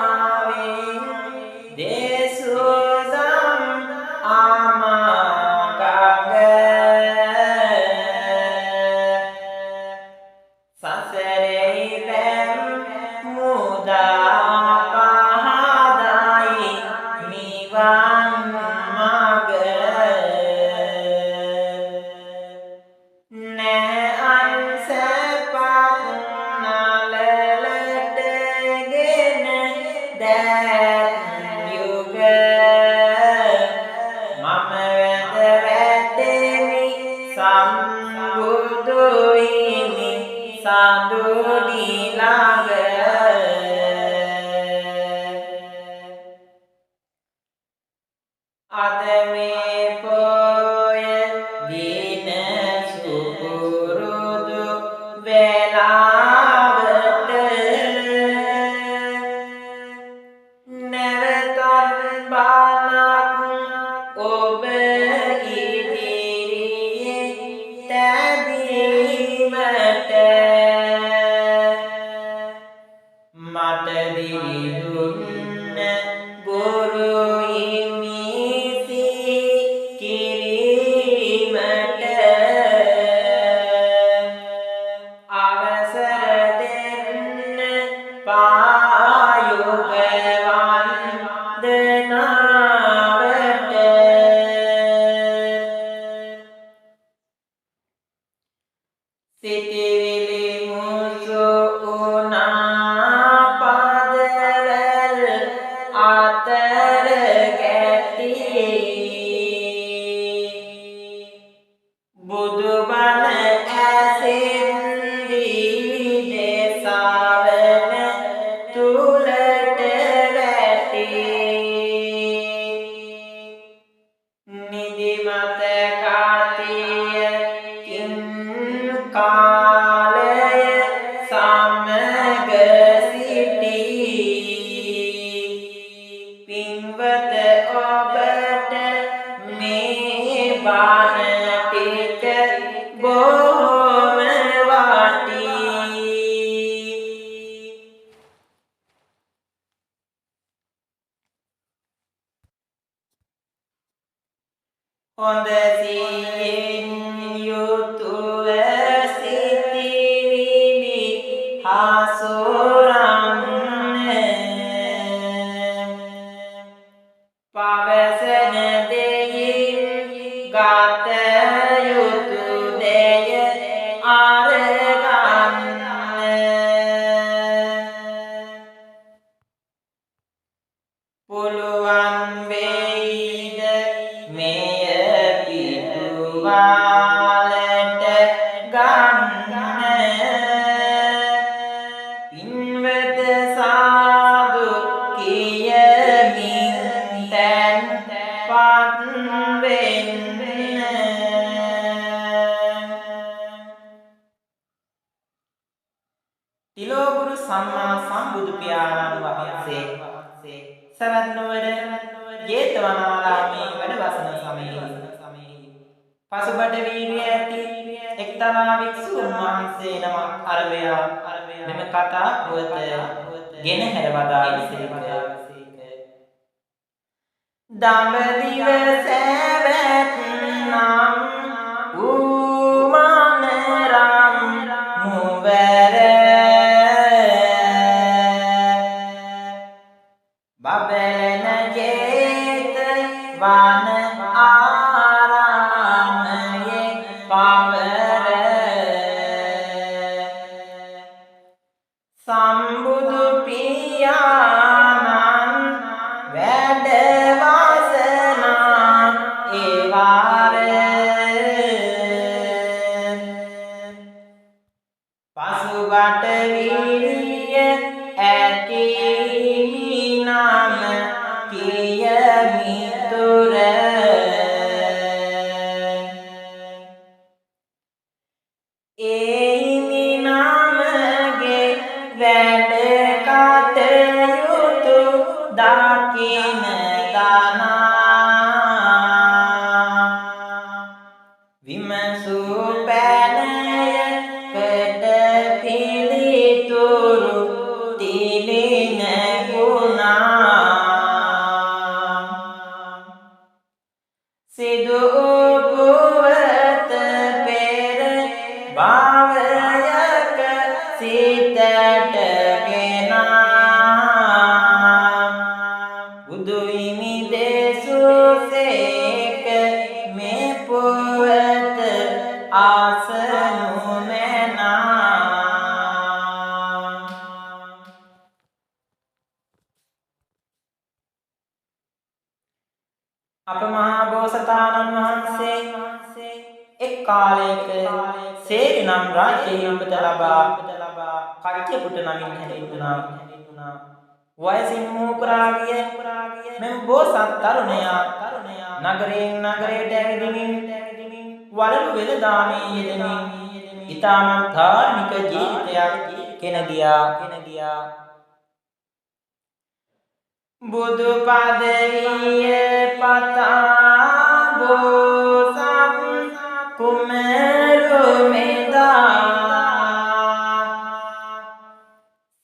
කරුණාදායාවෙන් දේසුදම් ආමගග සසරෙහි වැම් මුදා පහදයි නිවන් මග නෑ අන්සපක් නලලටගෙන දැත් යුග මම වැද වැටෙමි සම්බුදු හිමි සඳුනි ළඟ අද මේ පොය දින සුපුරුදු වේලාවට නැවතත් බණක් ඔබ ඉදිරියේ තැබීමට මට දිරිදුන්න ගුරු හිමි කිරීමට අවසර දෙන්න පායුගවන් දනාවට සිටිවිලි මුසු උනා පදවැල් අතර ගැටි බුදුබණ ඇසින් දිවිදෙසාවන තුලට වැටි නිදිමත කාතියකින් කාලය සමග සිටි පින්වත ඔබට මේ බණ ටික බොහොම වටී හොඳ සිහියෙන් යුතුව සිටිවිලි හසුරන්න පවසන දෙයින් ගත යුතු දෙය අරගන්න පුළුවන් වෙයිද මෙය පිටුවාලට ගන්න පින්වත සාදු කියමින් තැන් පත් වෙන්න තිලෝගුරු සම්මා සම්බුදු පියාණන් වහන්සේ සවැත් නුවර ජේතවනාරාමේ වැඩ වසන සමයේ පසුබට වීර්යය ඇති එක්තරා භික්ෂුන් වහන්සේ නමක් අරවයා මෙම කතා පුවත ගෙන හැර වදාළසේක. දඹදිව සෑවැත් නම් ඌමනරම් මුවර බබලන ජේත වන ආරාමයේ පවර සම්බුදු පියාණන් වැඩ වාසනා ඒවාර පසුබට වීරිය ඇති නම කියමිතුර ඒහිමි නමගේ වැඩ කටයුතු දකින දනා විමසූ පැනයකට පිළිතුරු භාවයක සිතටගෙන බුදු හිමි දේසුසේක මේ පුවත ආසනු මැනා. අප මහා බෝසතාණන් වහන්සේ එක් කාලයක සේරි නම් රාජ්‍යයේ උපත ලබා කච්චපුට නමින් හැඳින්වුණා. වයසින් මුහුකුරා ගිය මෙම බෝසත් තරුණයා නගරයෙන් නගරයට ඇවිදිමින් වලලු වෙළඳාමේ යෙදෙමින් ඉතාමත් ධාර්මික ජීවිතයක් ගෙන ගියා. බුදු පදවිය පතා බෝසත් කුමරු මෙදා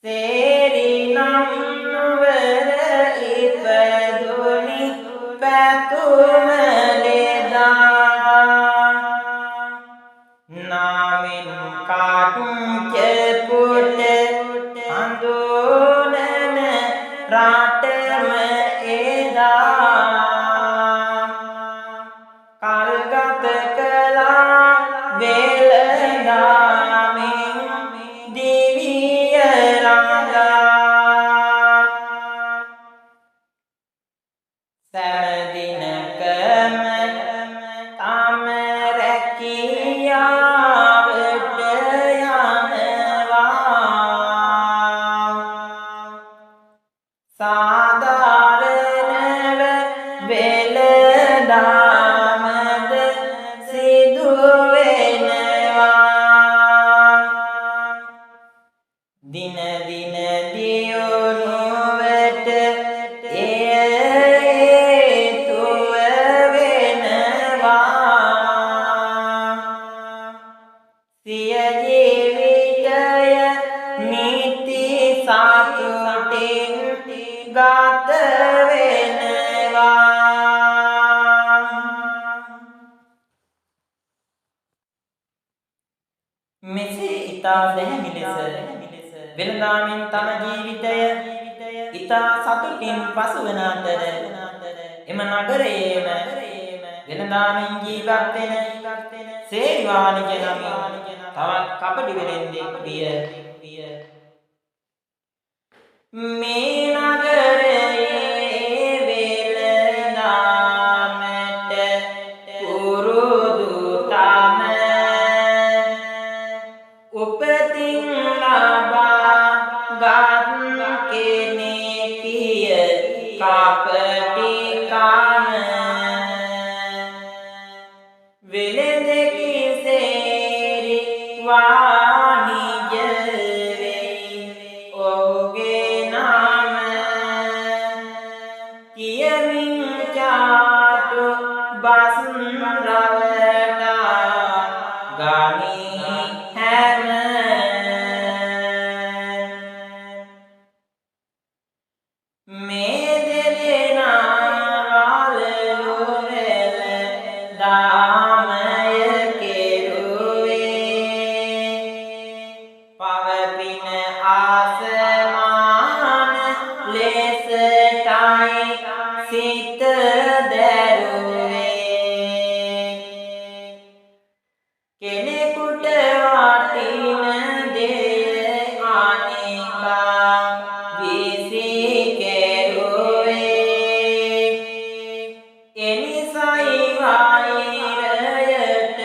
සේරි නම් නුවර ඉපදුනි පැතුම ලෙදා නාමෙන් කච්චපුට හඳුනන රටම එදා කල්ගත කළා වෙළඳාමෙන් දිවිය රඟා සෑම දිනකම තම රැකියාවට යනවා සාධාරණව වෙළඳාමද සිදු වෙනවා දින දින දියුණුවට එය හේතුව වෙනවා සිය ජීවිතය නීති සතුටින් ගත වෙනවා. මෙසේ ඉතා දැහැමි ලෙස වෙළඳාමෙන් තම ජීවිතය ඉතා සතුටින් පසුවන අතර එම නගරයේම වෙළඳාමෙන් ජීවත් වෙන සේරිවාණික නමින් තවත් කපටි වෙළෙන්දෙක් විය. මේ නගරයේ වෙළඳාමට පුරුදු තම උපතින් ලබා ගත් කෙනෙකිය කපටිකම වෙළෙඳකි සේරි වාණිජ වෙයි ඔහුගේ නාම කියමින් චාටු බස් රවටා ගනී හැම මේ දෙදෙනා වලලු වෙළඳාමය කෙරුවේ පවපින ආසමාන ලෙසටයි සිත දැරුවේ කෙනෙකුට වටින දේ අනේකා විසි කෙරුවේ එනිසයි වෛරයට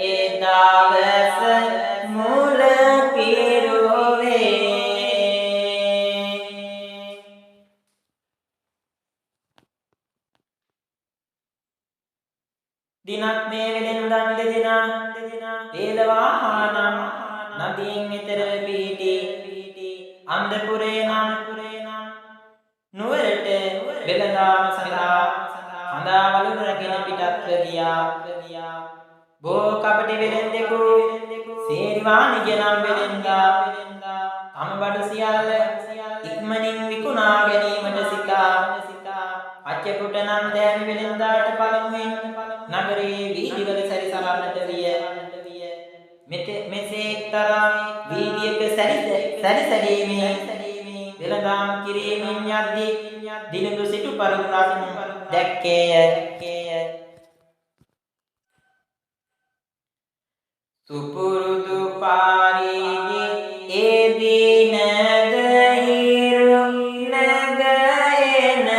එදවස මුල පිරුවේ. දිනක් මේ වෙළෙන්දන් දෙදෙනා වේලවාහනම් නදියෙන් මෙතර පිහිටි අන්දපුරේ නම් නුවරට වෙළඳාම සඳහා හඳා වලුන් රැගෙන පිටත්ව ගියා. බෝ කපටි වෙළෙන්දෙකු සේරිවාණික නම් වෙළෙන්දා තම බඩු සියල්ල ඉක්මනින් විකුණා ගැනීමට සිතා අච්චපුට නම් දෑමි වෙළෙන්දාට පළමුවෙන් නගරයේ වීදිවල සැරිසරන්නට විය. මෙසේ එක්තරා වීදියක සැරිසැරීමේ වෙළඳාම් කිරීමෙන් යද්දී දිලිඳු සිටු පරපුරක් දැක්කේය. සුපුරුදු පාරිදි ඒ දිනද හිරු නැගෙනවා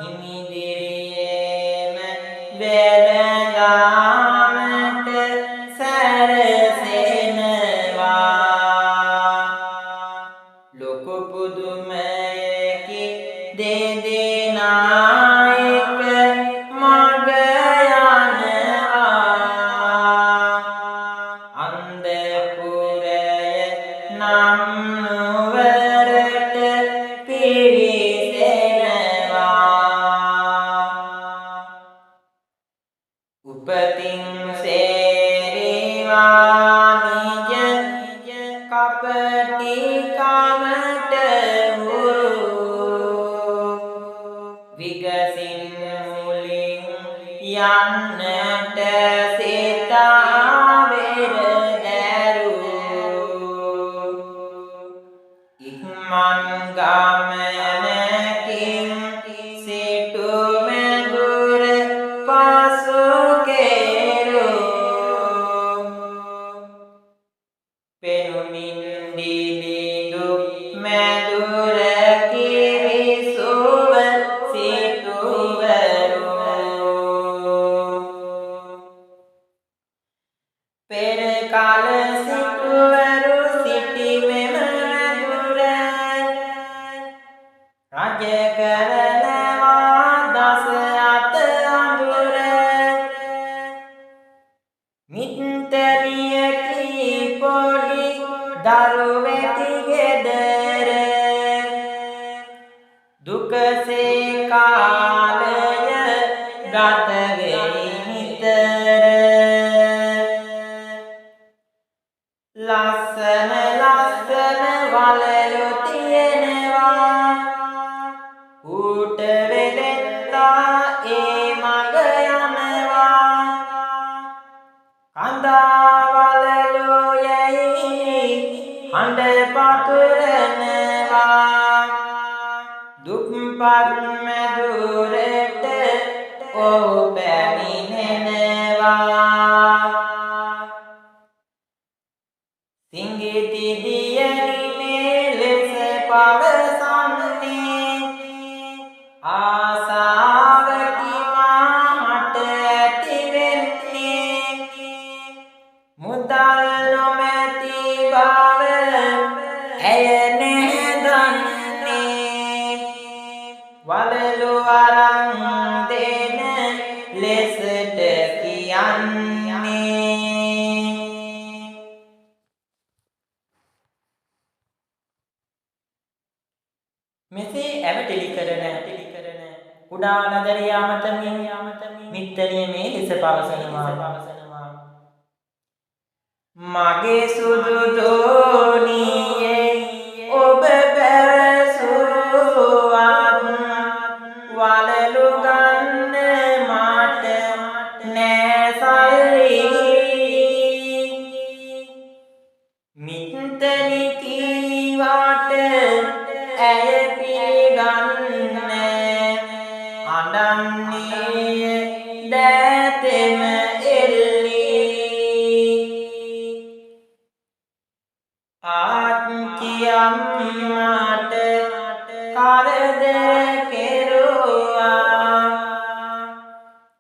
හිමිදිරියේම වෙළඳාමට සැරසෙනවා ලොකු පුදුමයකි දෙදෙනා එක මග උපතින් සේරිවානිජ කපටි කමට හුරු විගසින් මුලින් යන්නට සිතා වෙර දැරු ඉක්මන් ගමනකින් සිටු මැදුර පසු පෙනුමින් දිලිඳු මැදුර කිවිසුව සිටුවරු පෙර කල සිටුවරු සිටි මෙම මැදුර රජ කරනවා දස අත අඳුර මිත්තරියකි පොඩි දරුවෙති ගෙදර දුකසේ කාලය ගත වෙයි නිතර ලස්සන වලලු තියෙනවා ඌට වෙලෙත්තා ඒ මග යනවා කඳාවලලු යැයි හඬ පතුරනවා දුප්පත් මැදුරට ඔහු පැමිණෙනවා සිංගිති දියණිනේ ලෙස පවසන්නේ ආසාවකි මාට ඇති වෙන්නේ මුදල් නොමැති බව ඇය නෑදන්නේ වලලු අරන් දෙන ලෙසට කියන්නේ මෙසේ ඇවටිලි කරන කුඩා නගරයා මතමින් මිත්තරිය මේ ලෙස පවසනවා මගේ සුදු දෝනියේ ඔබ පැවසුවත් වලලු ගන්න මට නෑ සල්ලි මිත්තනි කීවාට ඇය පිළිගන්නේ අඬන්නේ දෑතෙම එල්ලි ආත්කියම්මාට කරදර කෙරුවා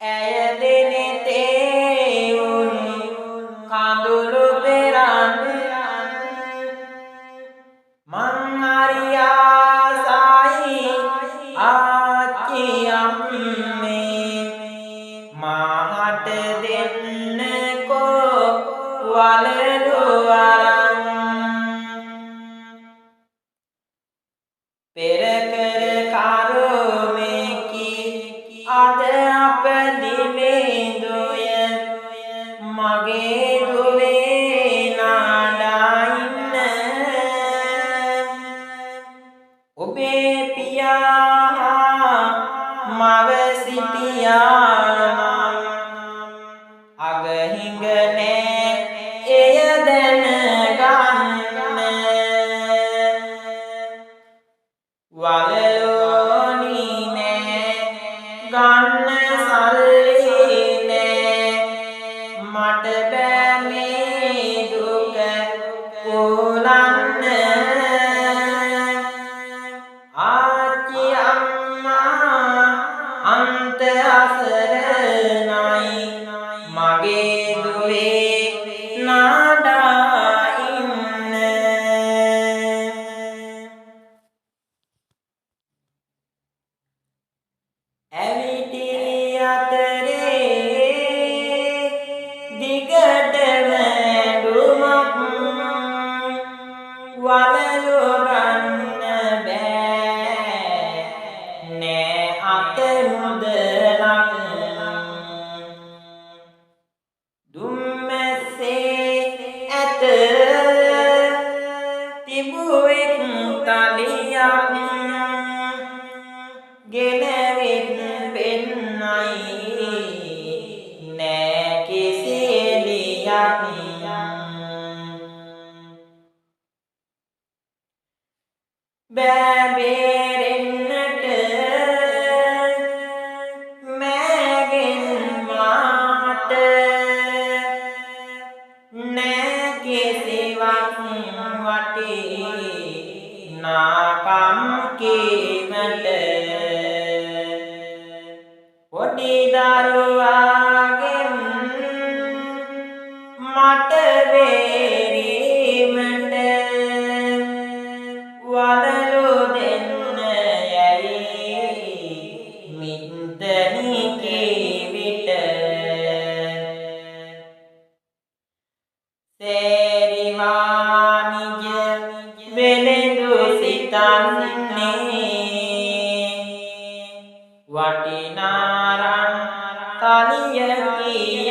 ඇය දෙනෙතේ උණු කඳුළු පෙරන් මං හරියාසයි ආච්චියම්මේ මාහට දෙන්නකෝ වලලු අරන් පෙර කර කරුමෙකි අද අප දිලිඳුය මගේ දුවේ නාඩා ඉන්න ඔබේ පියා මව සිටියා නම් අගහිඟනේ එය දැනගන්න වලලෝනි නෑ ගන්න සල්ලි නෑ මට බෑ මේ දුක උලන්න ආච්චි අම්මා අන්ත අසරණයි මගේ දුවේ නාඩා ඉන්න ඇවිටිලි අතරේ දිගටම ඇඬුමක් වලලු ගන්න බෑ නෑ අත මුදලක් දුම්මැස්සේ ඇත තිබුවෙක් තලියක් ගෙනවිත් පෙන්නයි නෑ කිසිලියක් බෑබේරෙන්නට මෑගෙන් මාට නෑ කිසිවක් වටිනාකම් කීමට පොඩි දරුවාගෙන් මට බේරීමට වලලු දෙන්න යැයි මින්දනි කීවිට සේරිවානිජ වෙලෙඳු සිතන්නේ වටිනාරන් තලිය කිය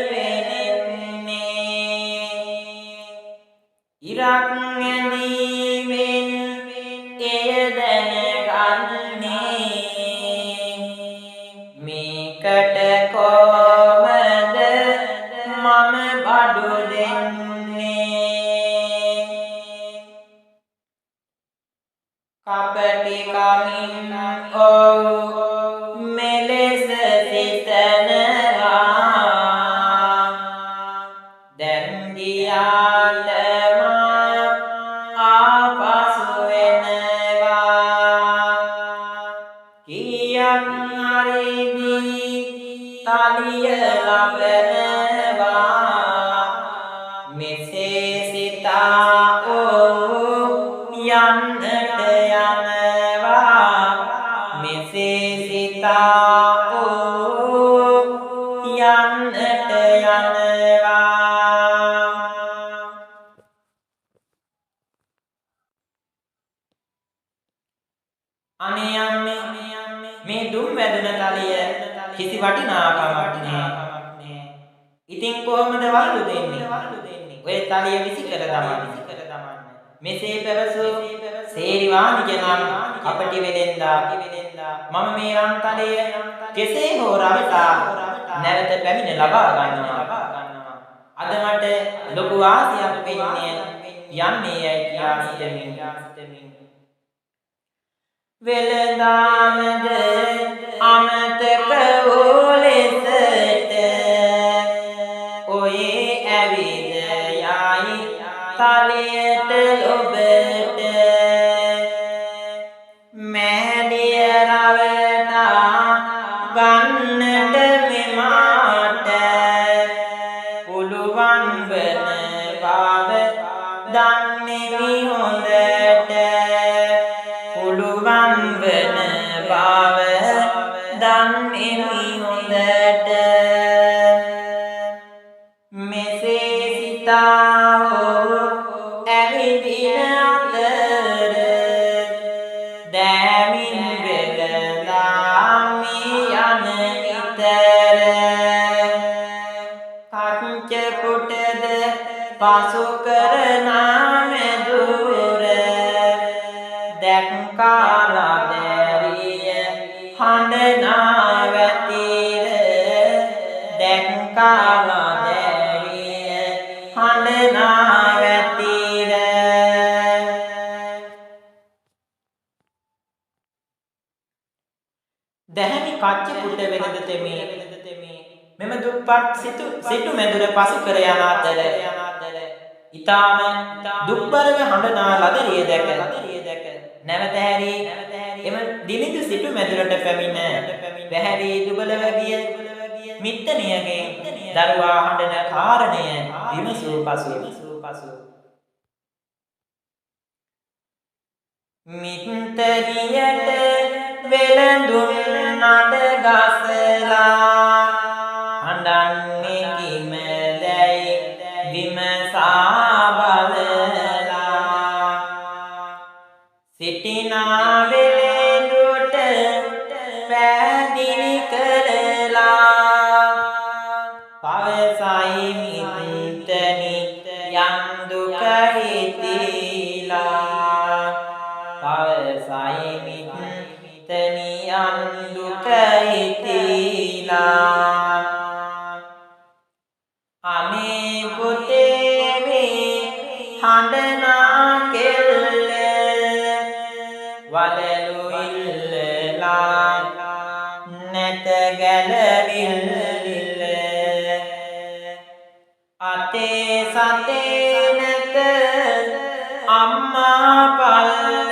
පෙනෙන්නේ ඉරක් ඇඳීමෙන් එය දැනගන්නේ මේකට කොමද මම බඩු දෙන්නේ කපටි කමින් ඔව් මෙලෙස සිතනවා දැන් ගියාටම ආපසු වෙනවා කියක් හරිදී තලිය ලබනවා මෙසේ සිතා යන්නට යනවා මෙසේ සිතා යන්නට යනවා අනේ අම්මේ මේ දුම් වැදුන තලිය කිසි වටිනාකමක් නෑ ඉතින් කොහොමද වලලු දෙන්නේ ඔය තලිය විසි කර දමන්න මෙසේ පැවසූ සේරිවානිජ නම් කපටි වෙලෙන්දා මම මේ රන්තලය කෙසේ හෝ රවටා නැවත පැමිණ ලබා ගන්නවා අද මට ලොකු වාසියක් වෙන්නේ යන්නේ යයි කියා සිතමින් වෙලදාමද අමතක වූ ලෙසට ඔයේ ඇවිද යයි තලියට ඔබට මෑණිය රවටා ගන්නට මෙමාට පුළුවන් වන බව දන්නේමි හොඳට පුළුවන් වන බව දන්නේමි හොඳට මෙසේ සිතා ඇවිදින අතර දෑමින් වෙලදාමි යන විතර කච්ච පුටද පසු කරන මෙදුර දැක්කාලා දැරිය හඬනා වැතිර දැක්කා කාලා දැරිය හඬනා වැතිර දැහැමි කච්ච පුට වෙනද තෙමේ මෙම දුප්පත් සිටු මෙදුර පසු කර යන අතර ඊටාම දුක්බරව හඬනා ලදරිය දැක නැවත හැරී එම දිලිඳු සිටු මෙදුරට පැමිණ පැහැරී දුබලව ගිය මිත්තණියගේ දරුවා හඬන කාරණය විමසූ පසු මිත්තණියට වෙළඳුම් නඩ ගසලා හඬන්නේ කිමැදැයි විමසා බලලා සිටිනා වෙළඳුට පැහැදිලි කරලා පවසයි මිත්තණි යම් දුක හිතිලා පවසයි මිත්තණි යම් දුක හිතිලා අනේ පුතේ මේ හඬනා කෙල්ල වලලු ඉල්ලලා නැත ගැලවිල්ල අතේ සතේ නැත අම්මා පල්ල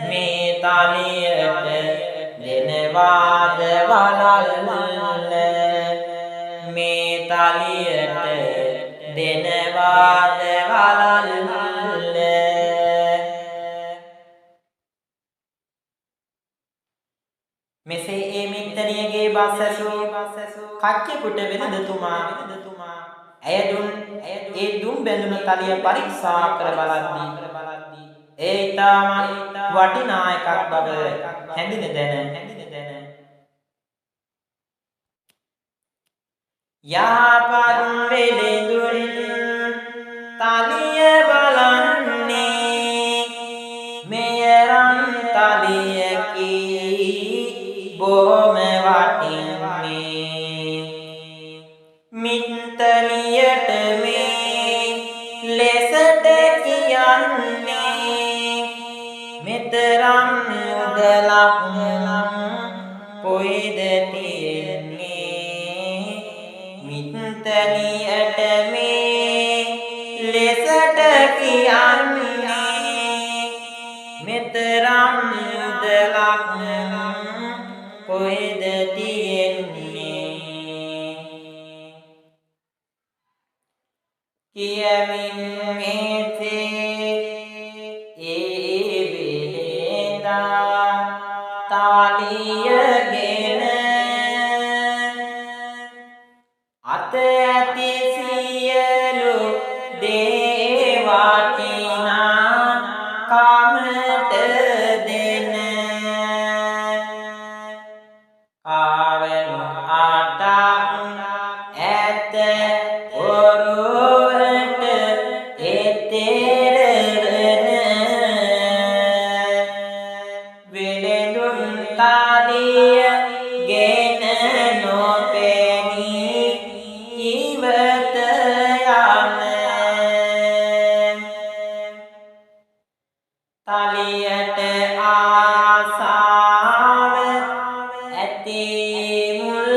මේ තලියට දෙනවාද වලල්ල මේ තලියට දෙනවාද වලල්ල මෙසේ ඒ මිත්තණියගේ බස් ඇසූ කච්චකුට වෙනදතුමා ඇය ඒ දුම් බැඳුණු තලිය පරීක්ෂා කර බලද්දී ඒ ඊටම වටිනා එකක් බව හැඳින දැන යහපත් වෙළඳුන් තලිය බලන්නේ මෙයරන් තලියකි බොහොම වටින්නේ මිත්තණියට මේ ලෙසට කියන්නේ මෙතරම් මුදලක් කොයිද තියෙන්නේ මිත්තණියට මේ ලෙසට කියන්නේ මෙතරම් මුදලක් කොයිද තියෙන්නේ කියමින් මෙසේ ඒ වෙලෙදා තාලියගෙන අත ඇති සියලු දේ වටිනා කමට දෙන කාවැනු ආටක් ඇත ඔරුවට එතෙරවන වෙළඳුන් තාලිය ගෙන නොපෙනී ඉවත යන තලියට ආසාව ඇති මුල්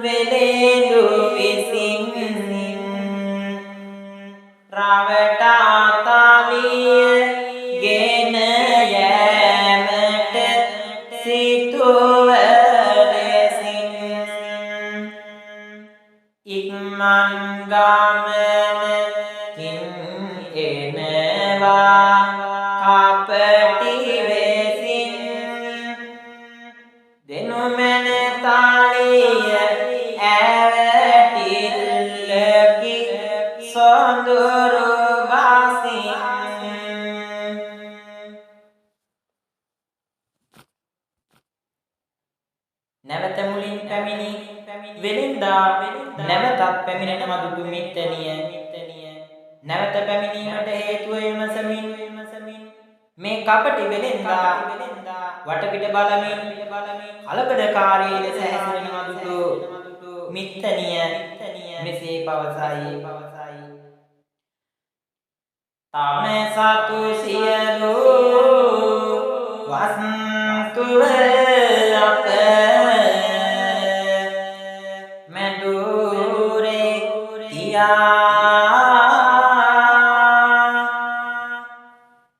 වෙළඳු විසින් රවටා තලිය ගෙන යෑමට සිතුව ලෙසින් ඉක්මන් ගමනකින් එනවා කපටි වෙසින් දෙනුමන තාලිය ඇවටිල්ලකි සොඳුරු බසින් නැවත මුලින් පැමිණි වෙලින්දා නැවතත් පැමිණෙන මදුදු මිත්තණිය නැවත පැමිණීමට හේතුව විමසමින් මේ කපටි වෙලින්දා වටපිට බලමින් කලබලකාරී ලෙස හැසිරෙන මදුදු මිත්තනිය මෙසේ පවසයි. තම සතු සියලු වස්තුව අප මැදුරේ තියා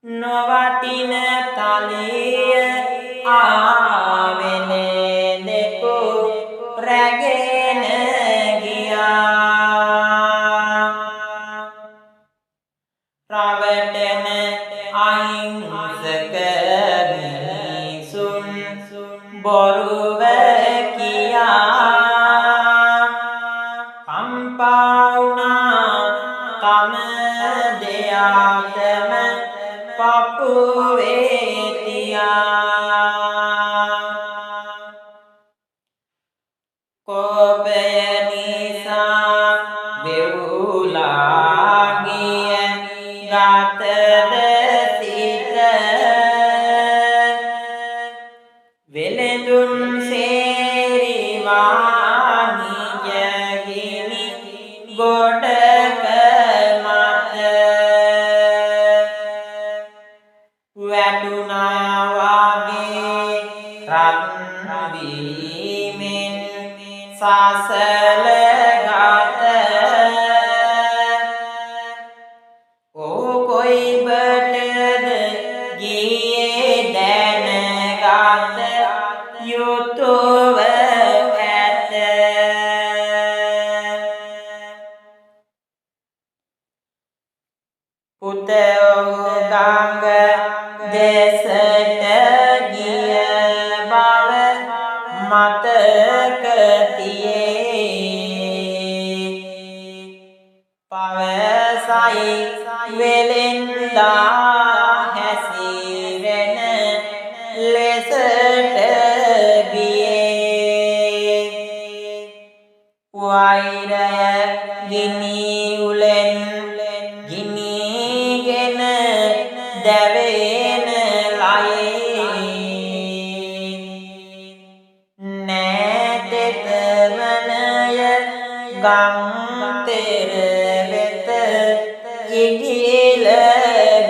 නොවටින තලිය ආවෙලෙකු රැගෙන ගියා. රවටන අහිංසක මිනිසුන් බොරුව කියා කම්පා වුණා තම දෙයාටම පපුවේ තියා. කෝපය නිසා වෙවුලා ගිය ගතද සිත වෙලඳුන් සේරිවානියගිනි ගොඩක මත වැටුණා වගේ රත්වීමෙන් සසල ගත කොයි බටද ගියේ දැනගත යුතුව ඇත. පුත ඔහු ගඟ දෙසට ගිය බව මතක තියේ. පවසයි වෙලෙන්දා හැසිරෙන ලෙසට ගියේ. වෛරය ගිනි උලෙන් ගිනිගෙන දැවෙන ලයේ නෑතෙතමනය ගංතෙර වෙත ඉගිල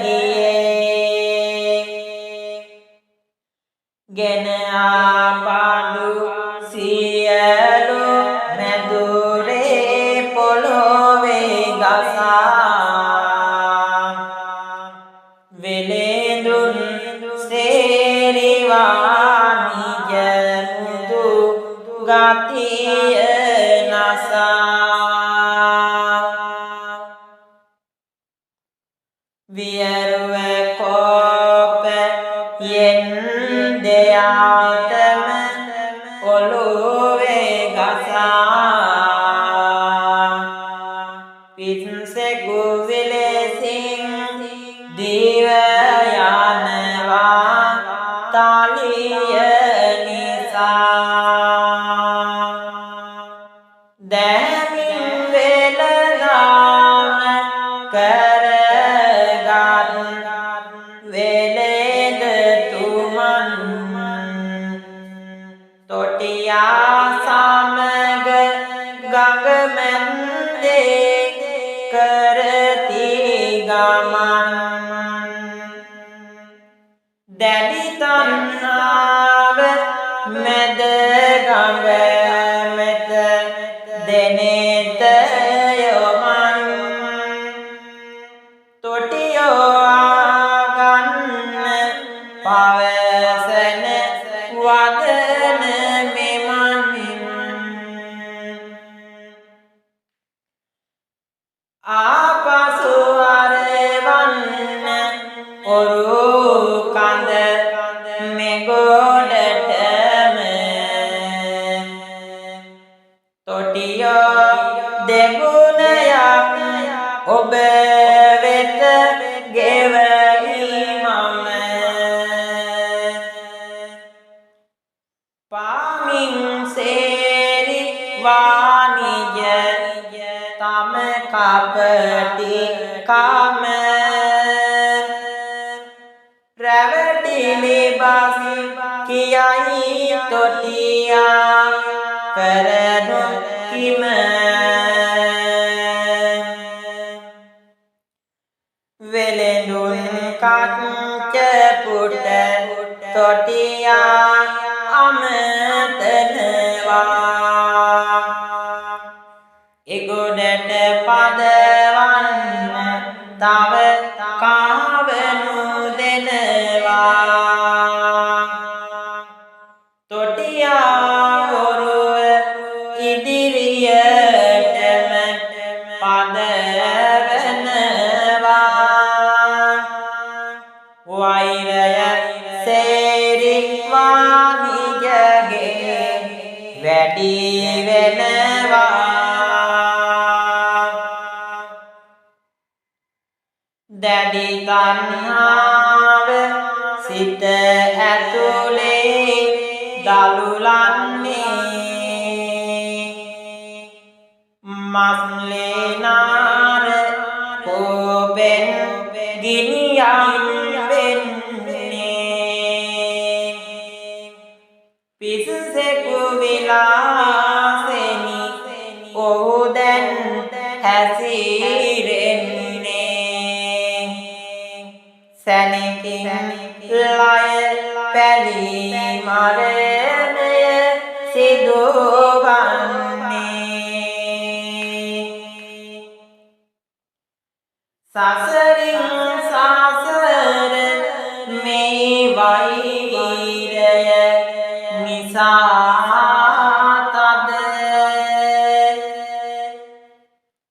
ගියේ. ගෙන ආපඩු සියලු මැදුරේ පොළොවේ ගසා වෙලෙඳුන් සේරිවානිය මුදු ගතිය නසා වියරුව කෝපයෙන් දෙයාටම ඔළුවේ ගසා පින්සෙකු විලසින් දිව යනවා තලිය නිසා. දැමින් වෙලදාම කරගත් වෙලෙද තුමන් තොටියා සමග ගඟ මැද්දේ කරති ගමන්. දැඩි තණ්හාව මැද ගඟ මෙත දෙනෙත යොමන්. තොටියෝ ආගන්න පවසන වදන මෙමන්. ආපසු අරවන්න ඔරු කඳ මෙගොඩටම තොටියෝ දෙගුණයක් ඔබ වෙත ගෙවයි මම. පාමින් සේරි වානිය තම කපටි කම රැවටිලි බස් කියයි තොටියා කරනු හිම වෙලෙඳුන් කච්ච පුට තොටියා අමතනවා එගොඩට පදවන්න තව කාවනු දෙනවා තොටියා ඔරුව ඉදිරියටම පදවනවා වෛරය සේරි වානිජගේ වැඩි වෙනවා දැඩි තණ්හාව සිත ඇතුලේ දලුලන්නේ මස්ලේ නාර කෝපෙන් ගිනියම් වෙන්නේ පිසසෙකු විලාසෙනි ඔහු දැන් හැසිරෙන්නේ සැනකින් ලය පැලී මරණය සිදුවන්නේ සසරින් සසර මේ වෛරය නිසා තද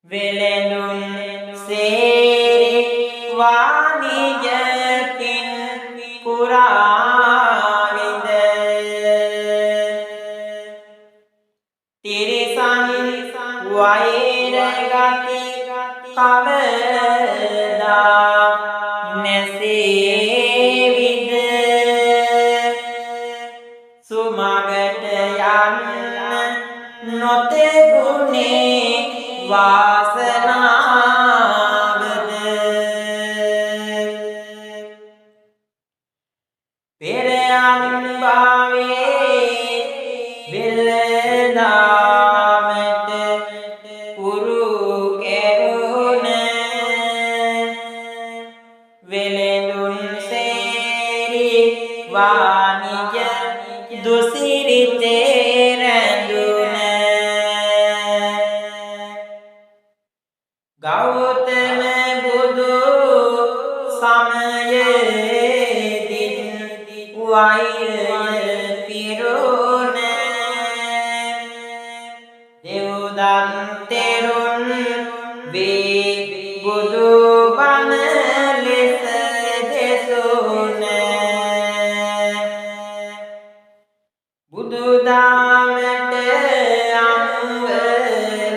වෙලෙඳුන් සේරි වානිජ පින් පුරාවිද තිරිසන් වෛර ගති කවදා නැසේවිද සුමගට යන්න නොතෙබුනේ වාසනාවද පෙර අනුභවයේ වෙලදාමට උරු කෙරුණ වෙලෙඳුන් සේරි වානිජ දුසිරිතේ රැඳුන ගෞතම බුදු සමයේදී වෛරය පිරුණ දෙව්දන් තෙරුන් වේ බුදු බණ ලෙස දෙසුන බුදු දාමට අනුව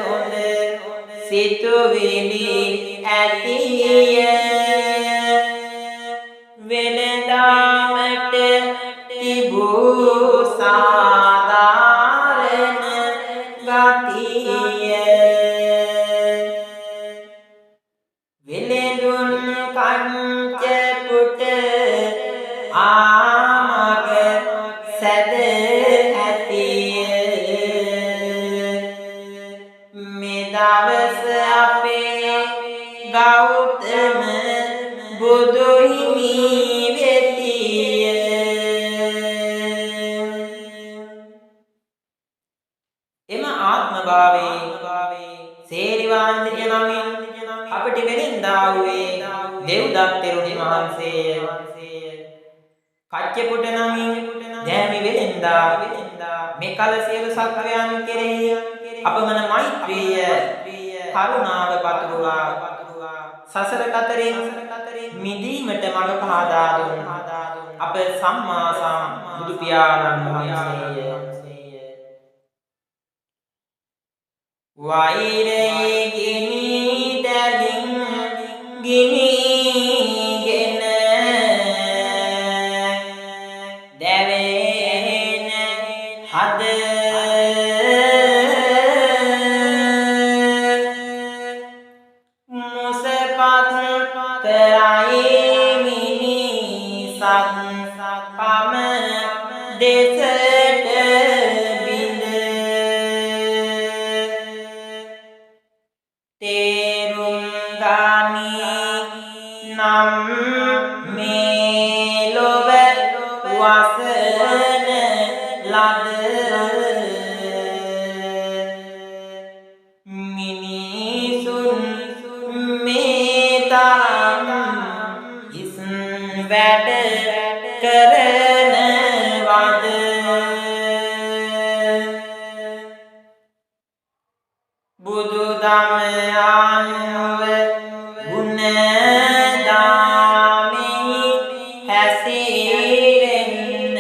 හොඳ සිතුවිලි ඇතිය වෙලදාමට තිබූ සාධාරණ ගතිය වෙලෙඳුන් කංච පුට ආමග සැද දවස අපේ ගෞතම බුදු හිමි වෙතිය එම ආත්ම භාවයේ සේරිවාන්දිය නමින් අපට වෙනින්දා වූයේ දෙව්දත් තෙරුන් වහන්සේය කච්චපුට නමින් දැමි වෙනින්දා මෙකල සියලු සත්වයන් කෙරෙහි අපමණ මෛත්‍රිය කරුණාව පතුරුවා සසර කතරෙන් මිදීමට මඟ පහදා දුන් අප සම්මා සම්බුදු පියාණන් වහන්සේය වෛරයේ ගිනි දැලින් ගිනිගෙන දැවෙන හද දෙසට බිඳ තේරුම් ගනි නම් මේ ලොව වසන ලද මිනිසුන් මේ තරම් හිස් වැඩ කරනවද බුදුදම අනුව ගුණ දාමෙහි හැසිරෙන්න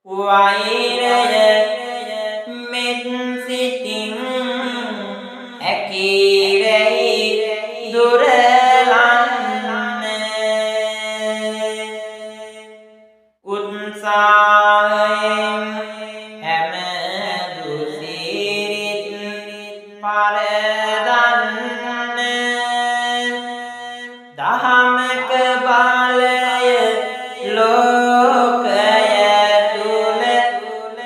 වෛරය මෙත් සිතින් හැකිරෙයි දුරලන්න උත්සාහයෙන් හැම දුසිරිත් පරදන්න දහමක බලය ලෝකය තුල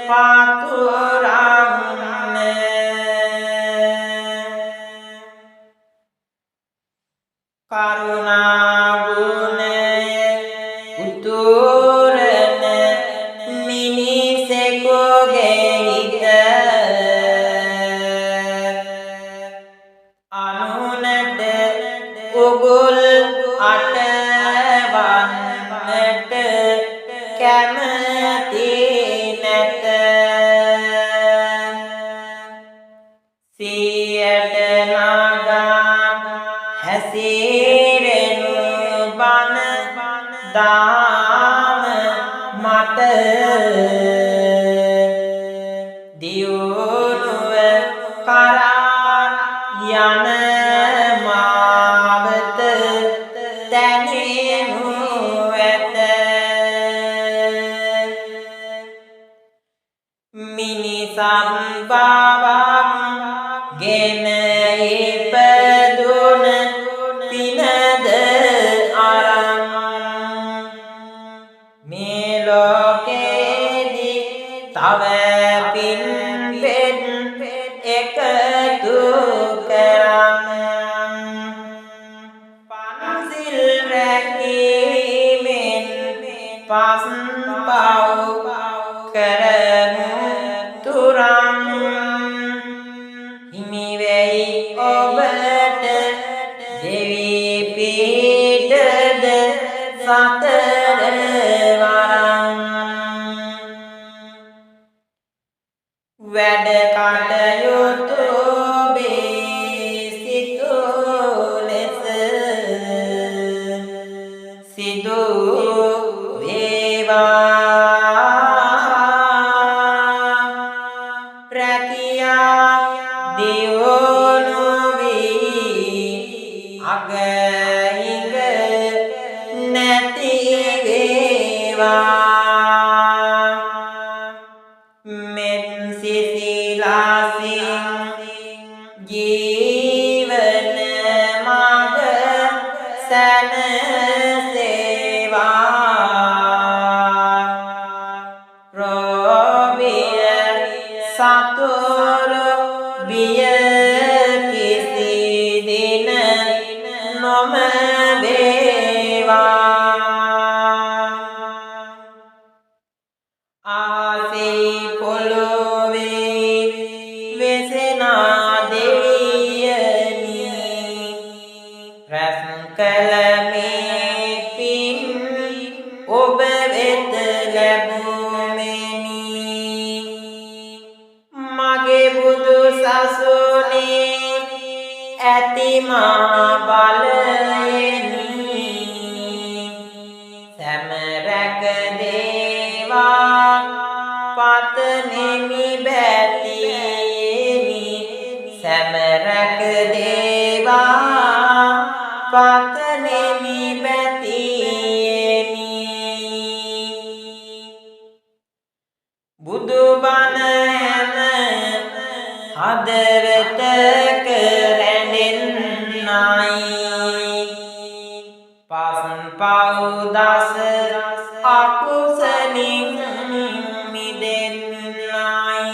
පතුරන්න කරුණා ගුණය උතුරන මිනිසෙකුගේ හිත අනුනට උගුල් අටවන්නට කැමති නැත සියයට නගා හැසිරෙනු බණ දාම මට දියුණුව කරා යන මාවත දැනෙනු ඇත මිනිසම් බවක් ගෙන ඉපදුන පිනද අරන් මේ ලෝකෙදි තව පින් පෙත් එකතු කරන් පන්සිල් රැකීමෙන් පස් පව් කරමු තුරන් හිමි වෙයි ඔබට දෙවි පීඨද සතර වරන් වැඩ කටයුතු බේසිතු ලෙස සිදු වේවා රැකියා දියුණු වී අගහිඟ නැති වේවා මෙත් සිසිලාසින් ජීවන මඟ සැනසේවා රෝබිය සතුරු බිය කිසි දින නොම වේවා ආසී පොළොවේ වෙසෙනා දෙවියනි රැස් කළ මේ පින් ඔබ වෙත ලැබුමෙනි මගේ බුදු සසුනේ ඇති මා බලයෙනි සැම රැක දේවා පතනෙමි බැතියෙනි සැම රැක දේවා පතනෙමි බැතියෙනි බුදු බණ හැම හදවතක රැඳෙන්නයි පස් පව් දස අකුසලින් මිදෙන්නයි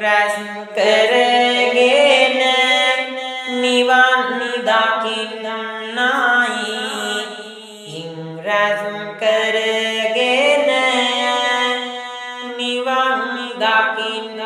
රැස් කරගෙන නිවන් දකින්නයි හිං රැස් කරගෙන නිවන් දකින්නයි